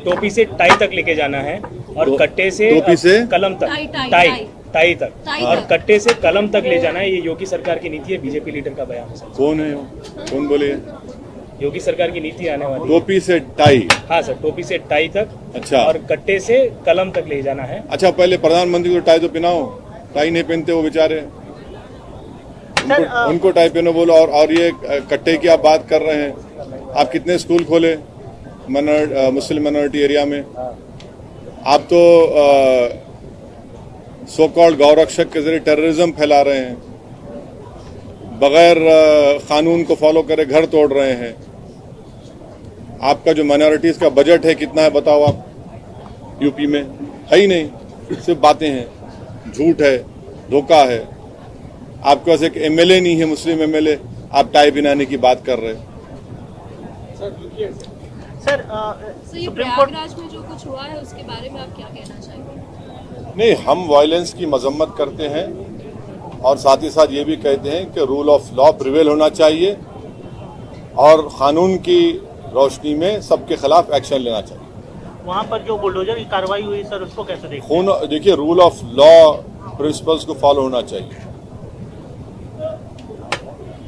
टोपी से टाई तक लेके जाना है और कट्टे से टोपी से कलम तक, टाई तक और कट्टे से कलम तक ले जाना है। ये योगी सरकार की नीति है, बीजेपी लीडर का बयान है। कौन है वो? कौन बोले? योगी सरकार की नीति आने वाली है। टोपी से टाई? हाँ सर, टोपी से टाई तक। अच्छा। और कट्टे से कलम तक ले जाना है। अच्छा, पहले प्रधानमंत्री को टाई तो पहनाओ, टाई नहीं पहनते वो बेचारे, उनको टाई पहनो बोलो। और ये कट्टे की आप बात कर रहे हैं, आप कितने स्कूल खोले मुस्लिम माइनॉरिटी एरिया में? आप तो सो कॉल्ड गौरक्षक के जरिए टेररिज्म फैला रहे हैं, बगैर कानून को फॉलो करे घर तोड़ रहे हैं। आपका जो माइनॉरिटीज का बजट है कितना है बताओ आप? यूपी में है ही नहीं, सिर्फ बातें हैं, झूठ है, धोखा है। आपके पास एक एमएलए नहीं है, मुस्लिम एमएलए, आप टाई बनाने की बात कर रहे हैं। सर ये प्रयागराज में जो कुछ हुआ है उसके बारे में आप क्या कहना चाहेंगे? नहीं, हम वायलेंस की मजम्मत करते हैं और साथ ही साथ ये भी कहते हैं कि रूल ऑफ लॉ प्रिवेल होना चाहिए और कानून की रोशनी में सबके खिलाफ एक्शन लेना चाहिए। वहाँ पर जो बुलडोजर की कार्रवाई हुई सर, उसको कैसे देखते हैं? देखिए, रूल ऑफ लॉ प्रिंसिपल्स को फॉलो होना चाहिए।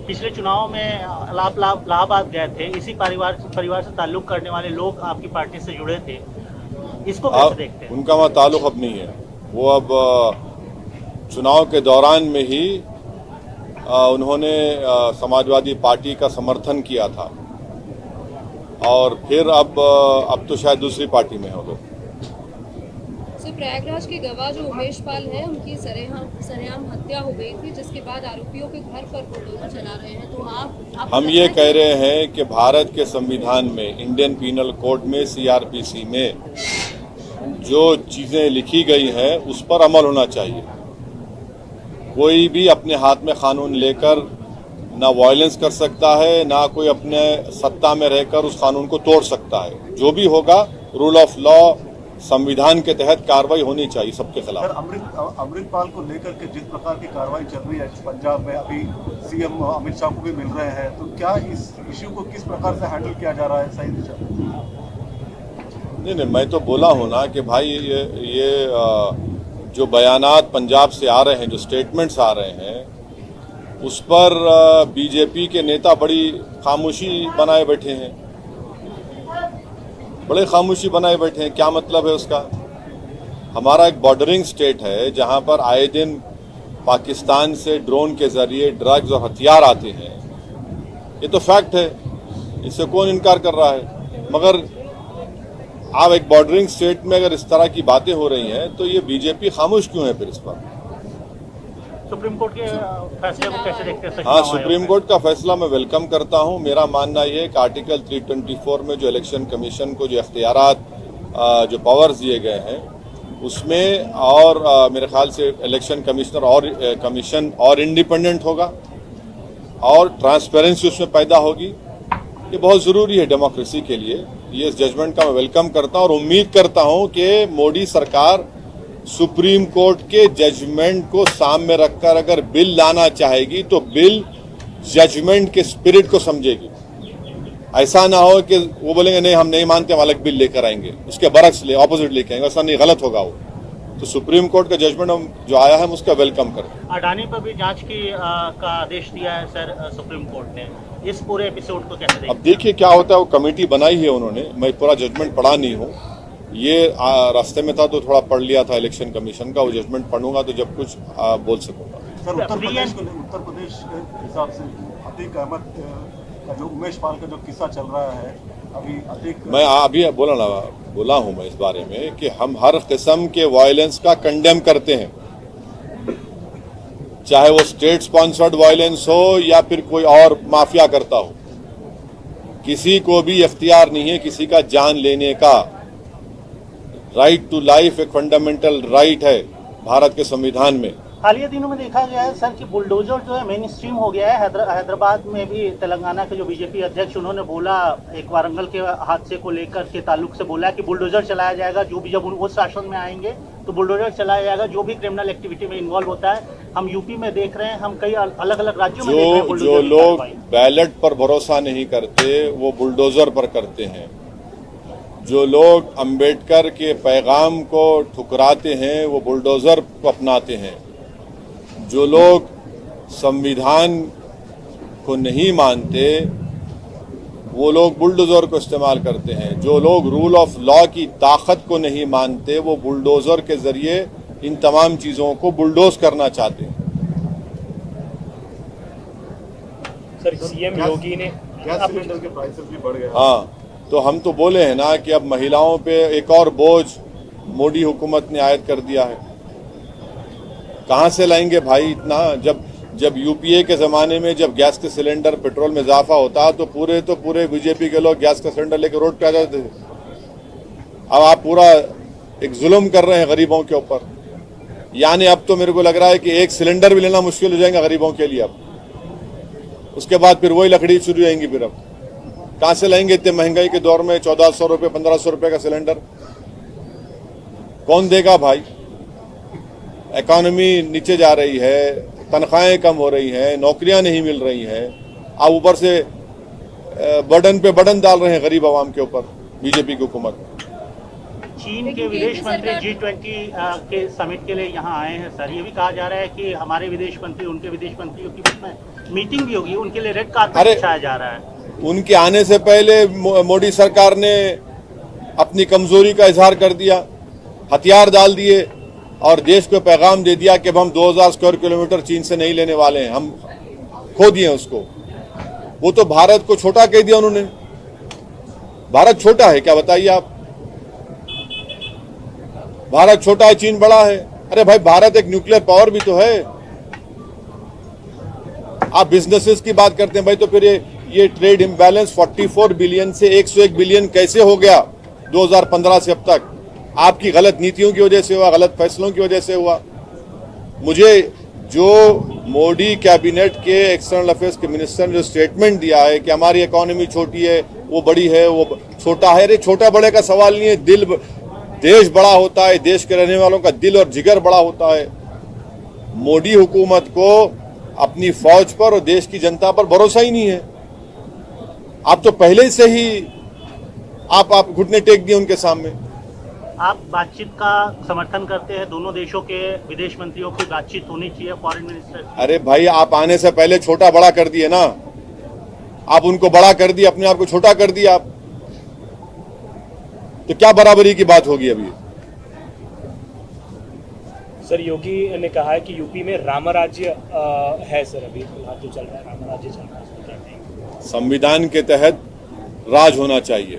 पिछले चुनाव में इलाहाबाद गए थे, इसी परिवार से ताल्लुक करने वाले लोग आपकी पार्टी से जुड़े थे, इसको कैसे देखते हैं? उनका वहाँ ताल्लुक अब नहीं है, वो अब चुनाव के दौरान में ही उन्होंने समाजवादी पार्टी का समर्थन किया था और फिर अब तो शायद दूसरी पार्टी में हो लोग। प्रयागराज के गवाह जो उमेश पाल है, उनकी सरेआम हत्या हो गई थी, जिसके बाद आरोपियों के घर पर बुलडोजर चला रहे हैं, तो आप हम ये कह रहे हैं कि भारत के संविधान में, इंडियन पीनल कोड में, सीआरपीसी में जो चीजें लिखी गई हैं उस पर अमल होना चाहिए। कोई भी अपने हाथ में कानून लेकर ना वायलेंस कर सकता है, ना कोई अपने सत्ता में रहकर उस कानून को तोड़ सकता है। जो भी होगा, रूल ऑफ लॉ, संविधान के तहत कार्रवाई होनी चाहिए सबके खिलाफ। अमृतपाल को लेकर के जिस प्रकार की कार्रवाई चल रही है पंजाब में, अभी सीएम अमित शाह को भी मिल रहे हैं, तो क्या इस इश्यू को किस प्रकार से हैंडल किया जा रहा है सही दिशा में? नहीं, मैं तो बोला हूं ना कि भाई ये जो बयानात पंजाब से आ रहे हैं, जो स्टेटमेंट्स आ रहे हैं, उस पर बीजेपी के नेता बड़ी खामोशी बनाए बैठे हैं, बड़े खामोशी बनाए बैठे हैं। क्या मतलब है उसका? हमारा एक बॉर्डरिंग स्टेट है जहां पर आए दिन पाकिस्तान से ड्रोन के जरिए ड्रग्स और हथियार आते हैं, ये तो फैक्ट है, इससे कौन इनकार कर रहा है। मगर आप एक बॉर्डरिंग स्टेट में अगर इस तरह की बातें हो रही हैं तो ये बीजेपी खामोश क्यों है फिर इस पर? सुप्रीम कोर्ट के फैसले को कैसे देखते हैं? हाँ, सुप्रीम कोर्ट का फैसला मैं वेलकम करता हूँ। मेरा मानना यह है कि आर्टिकल 324 में जो इलेक्शन कमीशन को जो इख्तियारात, जो पावर्स दिए गए हैं उसमें, और मेरे ख्याल से इलेक्शन कमिश्नर और कमीशन और इंडिपेंडेंट होगा और ट्रांसपेरेंसी उसमें पैदा होगी। ये बहुत ज़रूरी है डेमोक्रेसी के लिए। ये इस जजमेंट का मैं वेलकम करता हूँ और उम्मीद करता हूँ कि मोदी सरकार सुप्रीम कोर्ट के जजमेंट को सामने रखकर अगर बिल लाना चाहेगी तो बिल जजमेंट के स्पिरिट को समझेगी। ऐसा ना हो कि वो बोलेंगे नहीं हम नहीं मानते, हम अलग बिल लेकर आएंगे, उसके बरक्स ऑपोजिट लेके आएंगे। ऐसा नहीं, गलत होगा वो। तो सुप्रीम कोर्ट का जजमेंट जो आया है हम उसका वेलकम करते। अडानी पर भी जांच का आदेश दिया है सर सुप्रीम कोर्ट ने, इस पूरे एपिसोड को कैसे देखते हैं? अब देखिए क्या होता है। वो कमेटी बनाई है उन्होंने, मैं पूरा जजमेंट पढ़ा नहीं हूँ, ये रास्ते में था तो थोड़ा पढ़ लिया था इलेक्शन कमीशन का। वो जजमेंट पढ़ूंगा तो जब कुछ बोल सकूंगा। सर उत्तर प्रदेश के हिसाब से अतीक अहमद का जो उमेश पाल का जो किस्सा चल रहा है अभी, अतीक, मैं अभी बोला हूं मैं इस बारे में कि हम हर किस्म के वायलेंस का कंडेम करते हैं, चाहे वो स्टेट स्पॉन्सर्ड वायलेंस हो या फिर कोई और माफिया करता हो। किसी को भी इख्तियार नहीं है किसी का जान लेने का। राइट टू लाइफ एक फंडामेंटल राइट है भारत के संविधान में। हालिया दिनों में देखा गया है सर कि बुलडोजर जो है मेन स्ट्रीम हो गया है। हैदराबाद में भी तेलंगाना के जो बीजेपी अध्यक्ष, उन्होंने बोला एक वारंगल के हादसे को लेकर के ताल्लुक से बोला कि बुलडोजर चलाया जाएगा, जो भी जब वो शासन में आएंगे तो बुलडोजर चलाया जाएगा, जो भी क्रिमिनल एक्टिविटी में इन्वॉल्व होता है। हम यूपी में देख रहे हैं, हम कई अलग अलग राज्यों में देख रहे हैं। जो लोग बैलेट पर भरोसा नहीं करते वो बुलडोजर पर करते हैं। जो लोग अंबेडकर के पैगाम को ठुकराते हैं वो बुलडोज़र को अपनाते हैं। जो लोग संविधान को नहीं मानते वो लोग बुलडोज़र को इस्तेमाल करते हैं। जो लोग रूल ऑफ लॉ की ताकत को नहीं मानते वो बुलडोज़र के ज़रिए इन तमाम चीज़ों को बुलडोज करना चाहते हैं। सर सीएम योगी ने गैस सिलेंडर के प्राइसेस भी बढ़ गए। हाँ, तो हम तो बोले हैं ना कि अब महिलाओं पे एक और बोझ मोदी हुकूमत ने आयद कर दिया है। कहाँ से लाएंगे भाई इतना? जब यूपीए के ज़माने में जब गैस के सिलेंडर पेट्रोल में इजाफा होता तो पूरे बीजेपी के लोग गैस का सिलेंडर लेकर रोड पे आ जाते थे। अब आप पूरा एक जुल्म कर रहे हैं गरीबों के ऊपर। यानी अब तो मेरे को लग रहा है कि एक सिलेंडर भी लेना मुश्किल हो जाएगा गरीबों के लिए। अब उसके बाद फिर वही लकड़ी शुरू हो जाएंगी। फिर अब कहाँ से लाएंगे इतने महंगाई के दौर में 1400 रुपये 1500 रुपये का सिलेंडर? कौन देगा भाई? इकॉनमी नीचे जा रही है, तनख्वाहें कम हो रही हैं, नौकरियां नहीं मिल रही हैं। आप ऊपर से बर्डन पे बर्डन डाल रहे हैं गरीब आवाम के ऊपर बीजेपी की हुकूमत। चीन के विदेश मंत्री G20 के समिट के लिए यहाँ आए हैं सर। ये भी कहा जा रहा है कि हमारे विदेश मंत्री उनके विदेश मंत्रियों की बीच में मीटिंग भी होगी, उनके लिए रेड कार्पेट बिछाया जा रहा है। उनके आने से पहले मोदी सरकार ने अपनी कमजोरी का इजहार कर दिया, हथियार डाल दिए और देश को पैगाम दे दिया कि अब हम 2000 स्क्वायर किलोमीटर चीन से नहीं लेने वाले हैं, हम खो दिए उसको। वो तो भारत को छोटा कह दिया उन्होंने। भारत छोटा है क्या बताइए आप? भारत छोटा है, चीन बड़ा है। अरे भाई, भारत एक न्यूक्लियर पावर भी तो है। आप बिजनेसेस की बात करते हैं भाई, तो फिर ये ट्रेड इम्बैलेंस 44 बिलियन से 101 बिलियन कैसे हो गया 2015 से अब तक? आपकी गलत नीतियों की वजह से हुआ, गलत फैसलों की वजह से हुआ। मुझे जो मोदी कैबिनेट के एक्सटर्नल अफेयर्स के मिनिस्टर ने जो स्टेटमेंट दिया है कि हमारी इकोनॉमी छोटी है, वो बड़ी है, वो छोटा है। अरे छोटा बड़े का सवाल नहीं है, देश बड़ा होता है, देश के रहने वालों का दिल और जिगर बड़ा होता है। मोदी हुकूमत को अपनी फौज पर और देश की जनता पर भरोसा ही नहीं है। आप तो पहले से ही आप घुटने टेक दिए उनके सामने। आप बातचीत का समर्थन करते हैं? दोनों देशों के विदेश मंत्रियों की बातचीत होनी चाहिए, फॉरेन मिनिस्टर। अरे भाई, आप आने से पहले छोटा बड़ा कर दिए ना। आप उनको बड़ा कर दिए, अपने आप को छोटा कर दिया आप। तो क्या बराबरी की बात होगी अभी? सर योगी ने कहा है कि यूपी में रामराज्य है सर, अभी फिलहाल जो चल रहा है रामराज्य चल रहा है। संविधान के तहत राज होना चाहिए।